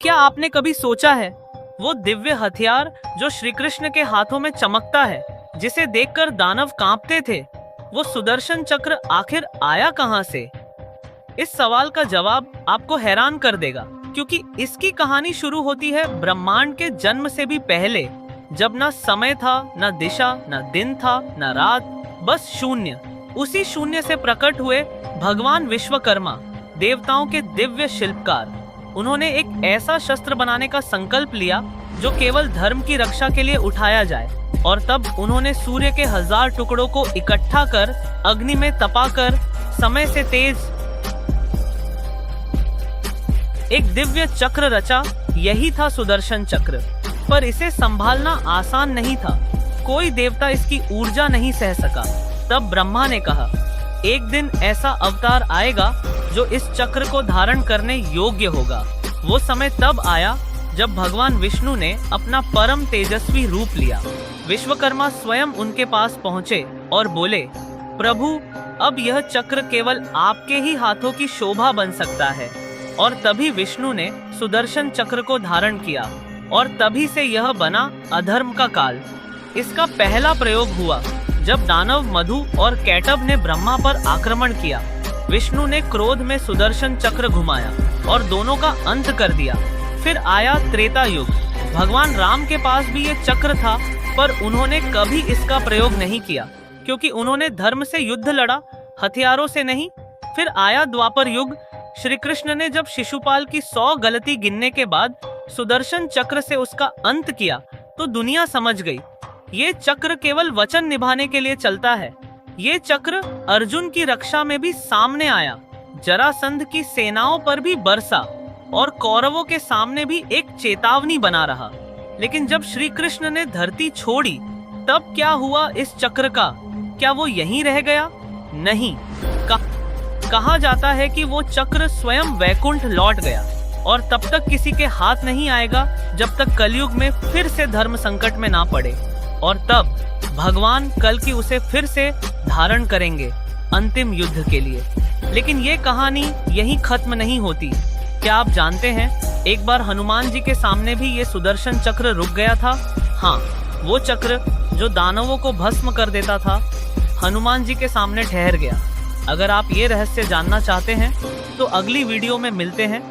क्या आपने कभी सोचा है वो दिव्य हथियार जो श्री कृष्ण के हाथों में चमकता है, जिसे देखकर दानव कांपते थे, वो सुदर्शन चक्र आखिर आया कहां से? इस सवाल का जवाब आपको हैरान कर देगा, क्योंकि इसकी कहानी शुरू होती है ब्रह्मांड के जन्म से भी पहले, जब ना समय था, ना दिशा, ना दिन था, ना रात, बस शून्य। उसी शून्य से प्रकट हुए भगवान विश्वकर्मा, देवताओं के दिव्य शिल्पकार। उन्होंने एक ऐसा शस्त्र बनाने का संकल्प लिया जो केवल धर्म की रक्षा के लिए उठाया जाए, और तब उन्होंने सूर्य के 1000 टुकड़ों को इकट्ठा कर अग्नि में तपाकर समय से तेज एक दिव्य चक्र रचा। यही था सुदर्शन चक्र। पर इसे संभालना आसान नहीं था। कोई देवता इसकी ऊर्जा नहीं सह सका। तब ब्रह्मा ने कहा, एक दिन ऐसा अवतार आएगा जो इस चक्र को धारण करने योग्य होगा। वो समय तब आया जब भगवान विष्णु ने अपना परम तेजस्वी रूप लिया। विश्वकर्मा स्वयं उनके पास पहुँचे और बोले, प्रभु, अब यह चक्र केवल आपके ही हाथों की शोभा बन सकता है। और तभी विष्णु ने सुदर्शन चक्र को धारण किया, और तभी से यह बना अधर्म का काल। इसका पहला प्रयोग हुआ जब दानव मधु और कैटभ ने ब्रह्मा पर आक्रमण किया। विष्णु ने क्रोध में सुदर्शन चक्र घुमाया और दोनों का अंत कर दिया। फिर आया त्रेता युग। भगवान राम के पास भी ये चक्र था, पर उन्होंने कभी इसका प्रयोग नहीं किया, क्योंकि उन्होंने धर्म से युद्ध लड़ा, हथियारों से नहीं। फिर आया द्वापर युग। श्री कृष्ण ने जब शिशुपाल की 100 गलती गिनने के बाद सुदर्शन चक्र से उसका अंत किया, तो दुनिया समझ गई, ये चक्र केवल वचन निभाने के लिए चलता है। ये चक्र अर्जुन की रक्षा में भी सामने आया, जरासंध की सेनाओं पर भी बरसा, और कौरवों के सामने भी एक चेतावनी बना रहा। लेकिन जब श्री कृष्ण ने धरती छोड़ी, तब क्या हुआ इस चक्र का? क्या वो यहीं रह गया? नहीं। कहा जाता है कि वो चक्र स्वयं वैकुंठ लौट गया, और तब तक किसी के हाथ नहीं आएगा जब तक कलयुग में फिर से धर्म संकट में ना पड़े। और तब भगवान कल की उसे फिर से धारण करेंगे अंतिम युद्ध के लिए। लेकिन ये कहानी यहीं खत्म नहीं होती। क्या आप जानते हैं, एक बार हनुमान जी के सामने भी ये सुदर्शन चक्र रुक गया था। हाँ, वो चक्र जो दानवों को भस्म कर देता था, हनुमान जी के सामने ठहर गया। अगर आप ये रहस्य जानना चाहते हैं तो अगली वीडियो में मिलते हैं।